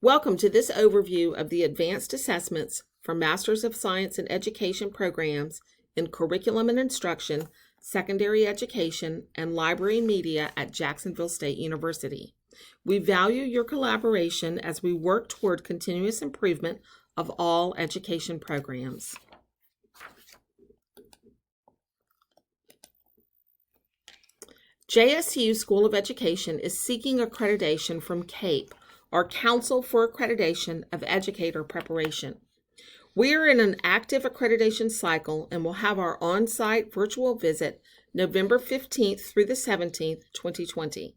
Welcome to this overview of the advanced assessments for Masters of Science in Education programs in Curriculum and Instruction, Secondary Education, and Library Media at Jacksonville State University. We value your collaboration as we work toward continuous improvement of all education programs. JSU School of Education is seeking accreditation from CAPE, or Council for Accreditation of Educator Preparation. We are in an active accreditation cycle and will have our on-site virtual visit November 15th through the 17th, 2020.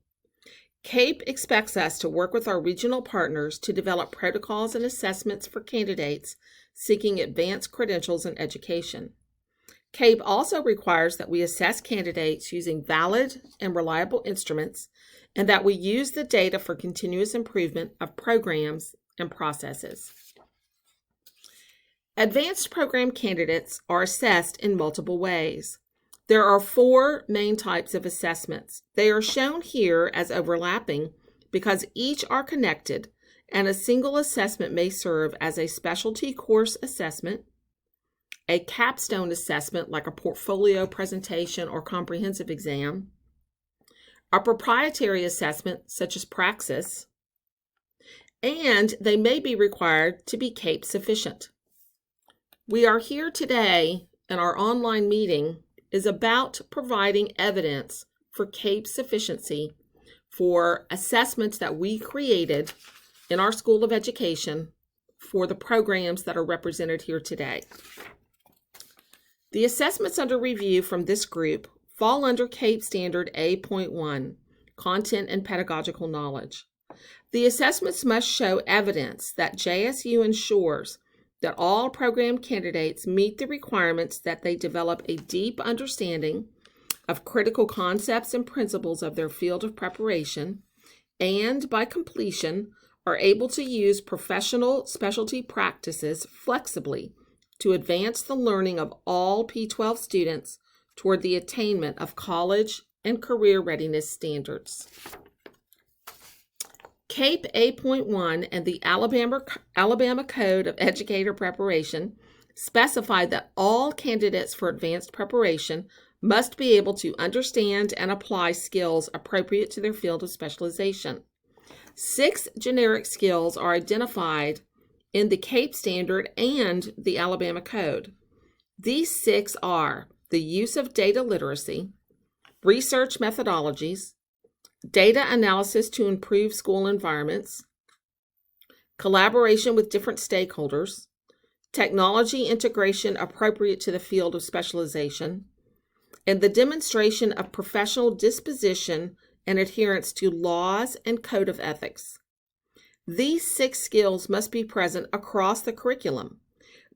CAPE expects us to work with our regional partners to develop protocols and assessments for candidates seeking advanced credentials in education. CAPE also requires that we assess candidates using valid and reliable instruments and that we use the data for continuous improvement of programs and processes. Advanced program candidates are assessed in multiple ways. There are 4 main types of assessments. They are shown here as overlapping because each are connected, and a single assessment may serve as a specialty course assessment, a capstone assessment like a portfolio presentation or comprehensive exam, a proprietary assessment such as Praxis, and they may be required to be CAPE sufficient. We are here today, and our online meeting is about providing evidence for CAPE sufficiency for assessments that we created in our School of Education for the programs that are represented here today. The assessments under review from this group fall under CAPE Standard A.1, Content and Pedagogical Knowledge. The assessments must show evidence that JSU ensures that all program candidates meet the requirements that they develop a deep understanding of critical concepts and principles of their field of preparation, and by completion are able to use professional specialty practices flexibly to advance the learning of all P-12 students toward the attainment of college and career readiness standards. CAPE A.1 and the Alabama Code of Educator Preparation specify that all candidates for advanced preparation must be able to understand and apply skills appropriate to their field of specialization. 6 generic skills are identified in the CAPE standard and the Alabama Code. These 6 are the use of data literacy, research methodologies, data analysis to improve school environments, collaboration with different stakeholders, technology integration appropriate to the field of specialization, and the demonstration of professional disposition and adherence to laws and code of ethics. These 6 skills must be present across the curriculum,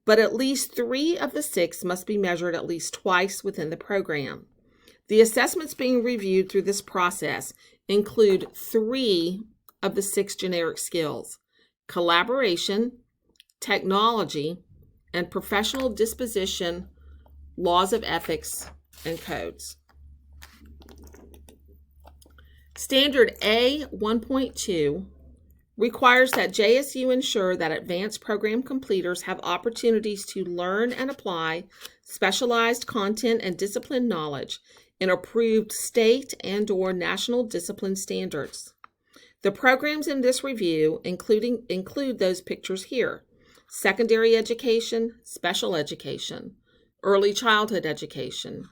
but at least 3 of the 6 must be measured at least twice within the program. The assessments being reviewed through this process include 3 of the 6 generic skills: collaboration, technology, and professional disposition, laws of ethics, and codes. Standard A.1.2 requires that JSU ensure that advanced program completers have opportunities to learn and apply specialized content and discipline knowledge in approved state and/or national discipline standards. The programs in this review include those pictures here: secondary education, special education, early childhood education,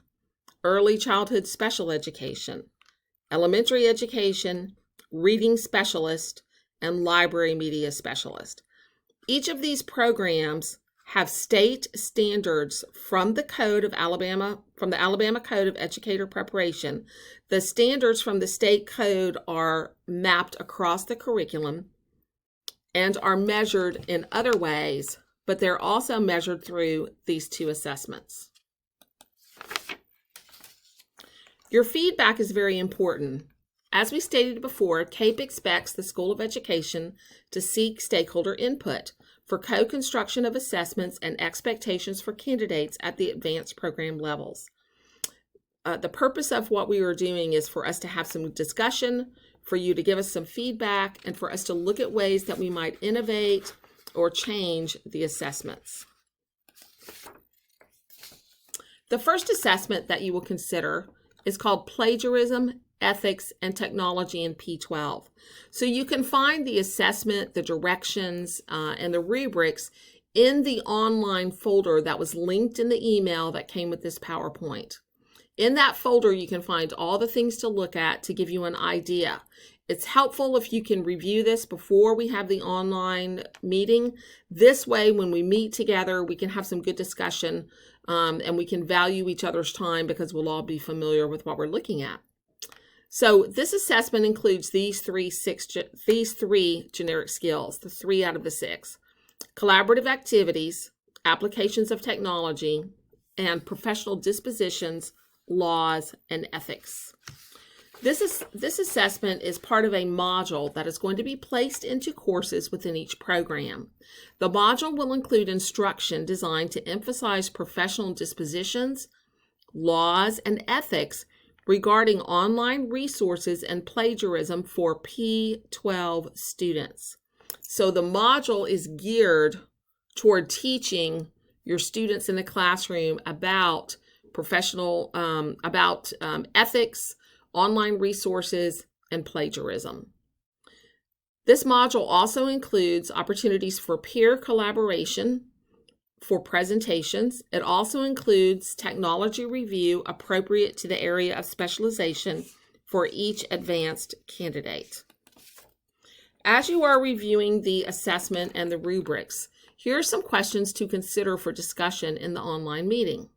early childhood special education, elementary education, reading specialist, and library media specialist. Each of these programs have state standards from the Alabama Code of Educator Preparation. The standards from the state code are mapped across the curriculum and are measured in other ways, but they're also measured through these 2 assessments. Your feedback is very important. As we stated before, CAPE expects the School of Education to seek stakeholder input for co-construction of assessments and expectations for candidates at the advanced program levels. The purpose of what we are doing is for us to have some discussion, for you to give us some feedback and for us to look at ways that we might innovate or change the assessments. The first assessment that you will consider is called Plagiarism, Ethics, and Technology in P12. So you can find the assessment, the directions, and the rubrics in the online folder that was linked in the email that came with this PowerPoint. In that folder, you can find all the things to look at to give you an idea. It's helpful if you can review this before we have the online meeting. This way, when we meet together, we can have some good discussion and we can value each other's time because we'll all be familiar with what we're looking at. So this assessment includes these three generic skills, the 3 out of the 6. Collaborative activities, applications of technology, and professional dispositions, laws, and ethics. This assessment is part of a module that is going to be placed into courses within each program. The module will include instruction designed to emphasize professional dispositions, laws, and ethics regarding online resources and plagiarism for P12 students. So the module is geared toward teaching your students in the classroom about ethics, online resources, and plagiarism. This module also includes opportunities for peer collaboration for presentations. It also includes technology review appropriate to the area of specialization for each advanced candidate. As you are reviewing the assessment and the rubrics, here are some questions to consider for discussion in the online meeting.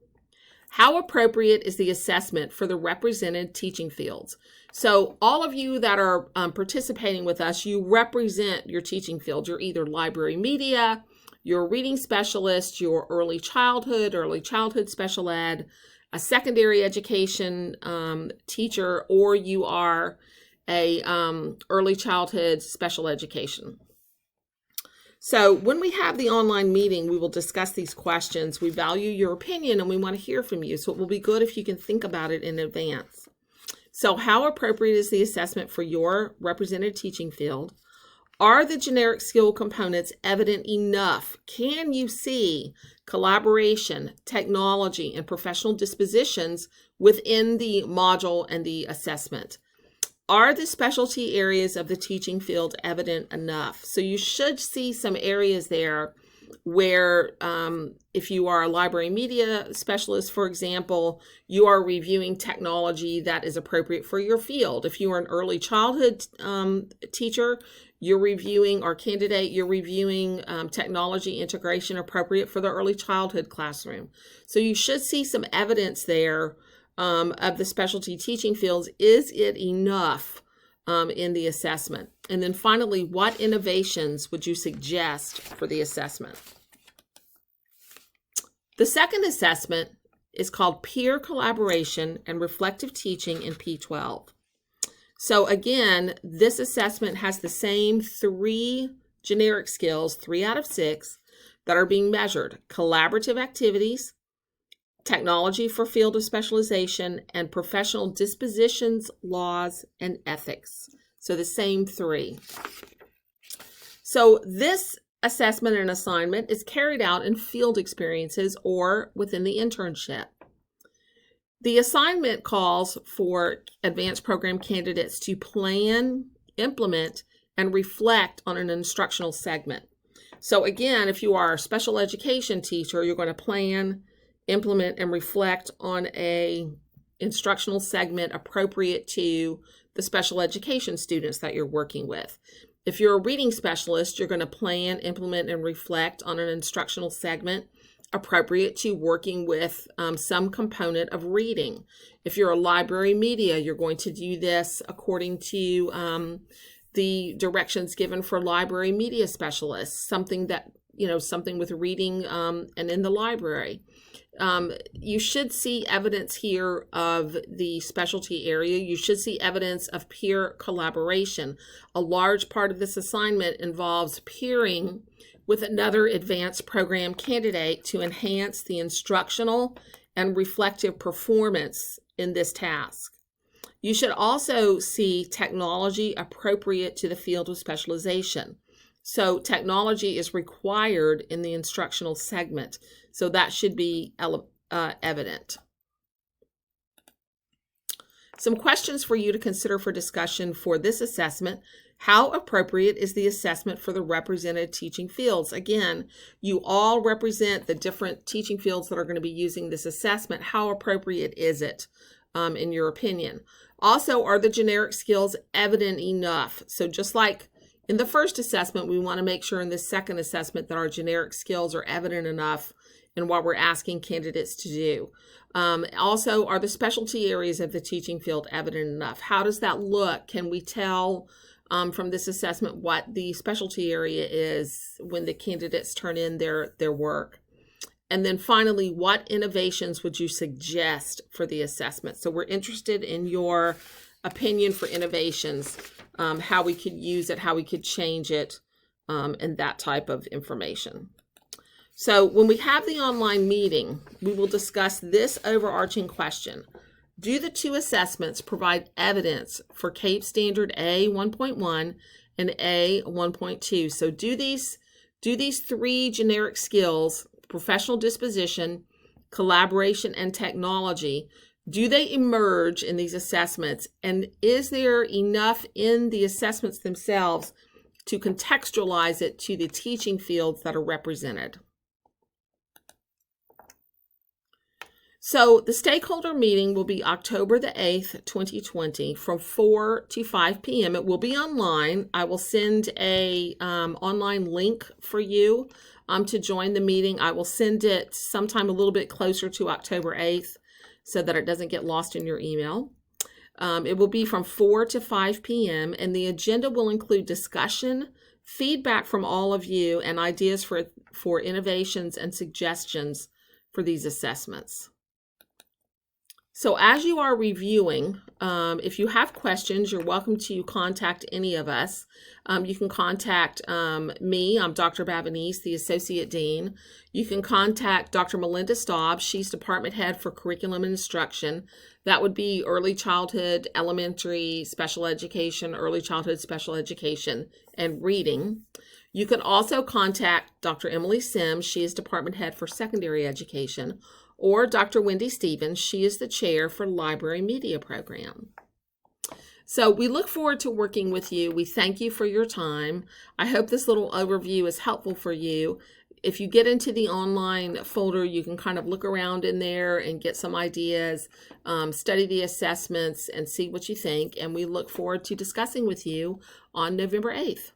How appropriate is the assessment for the represented teaching fields? So all of you that are participating with us, you represent your teaching field. You're either library media, you're a reading specialist, you're early childhood special ed, a secondary education teacher, or you are a early childhood special education. So when we have the online meeting, we will discuss these questions. We value your opinion and we want to hear from you. So it will be good if you can think about it in advance. So how appropriate is the assessment for your represented teaching field? Are the generic skill components evident enough? Can you see collaboration, technology, and professional dispositions within the module and the assessment? Are the specialty areas of the teaching field evident enough? So you should see some areas there where if you are a library media specialist, for example, you are reviewing technology that is appropriate for your field. If you are an early childhood teacher, you're reviewing, or candidate, you're reviewing technology integration appropriate for the early childhood classroom. So you should see some evidence there of the specialty teaching fields. Is it enough in the assessment? And then finally, what innovations would you suggest for the assessment? The second assessment is called Peer Collaboration and Reflective Teaching in P12. So again, this assessment has the same 3 generic skills, 3 out of 6, that are being measured: collaborative activities, technology for field of specialization, and professional dispositions, laws, and ethics. So the same 3. So this assessment and assignment is carried out in field experiences or within the internship. The assignment calls for advanced program candidates to plan, implement, and reflect on an instructional segment. So again, if you are a special education teacher, you're going to plan, implement, and reflect on a instructional segment appropriate to the special education students that you're working with. If you're a reading specialist, you're going to plan, implement, and reflect on an instructional segment appropriate to working with some component of reading. If you're a library media, you're going to do this according to the directions given for library media specialists, something with reading and in the library. You should see evidence here of the specialty area. You should see evidence of peer collaboration. A large part of this assignment involves peering with another advanced program candidate to enhance the instructional and reflective performance in this task. You should also see technology appropriate to the field of specialization. So technology is required in the instructional segment, so that should be evident. Some questions for you to consider for discussion for this assessment. How appropriate is the assessment for the represented teaching fields? Again, you all represent the different teaching fields that are going to be using this assessment. How appropriate is it, in your opinion? Also, are the generic skills evident enough? So just like in the first assessment, we want to make sure in this second assessment that our generic skills are evident enough in what we're asking candidates to do. Also, are the specialty areas of the teaching field evident enough? How does that look? Can we tell from this assessment what the specialty area is when the candidates turn in their work? And then finally, what innovations would you suggest for the assessment? So we're interested in your opinion for innovations, how we could use it, how we could change it, and that type of information. So when we have the online meeting, we will discuss this overarching question. Do the two assessments provide evidence for CAPE Standard A 1.1 and A 1.2? So do these three generic skills, professional disposition, collaboration, and technology, do they emerge in these assessments? And is there enough in the assessments themselves to contextualize it to the teaching fields that are represented? So the stakeholder meeting will be October the 8th, 2020 from 4 to 5 p.m. It will be online. I will send a online link for you to join the meeting. I will send it sometime a little bit closer to October 8th so that it doesn't get lost in your email. It will be from 4 to 5 p.m. and the agenda will include discussion, feedback from all of you, and ideas for innovations and suggestions for these assessments. So as you are reviewing, if you have questions, you're welcome to contact any of us. You can contact me. I'm Dr. Babanese, the Associate Dean. You can contact Dr. Melinda Staub. She's Department Head for Curriculum and Instruction. That would be early childhood, elementary, special education, early childhood, special education, and reading. You can also contact Dr. Emily Sims. She is Department Head for Secondary Education. Or Dr. Wendy Stevens. She is the chair for Library Media Program. So we look forward to working with you. We thank you for your time. I hope this little overview is helpful for you. If you get into the online folder, you can kind of look around in there and get some ideas, study the assessments, and see what you think. And we look forward to discussing with you on November 8th.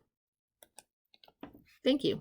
Thank you.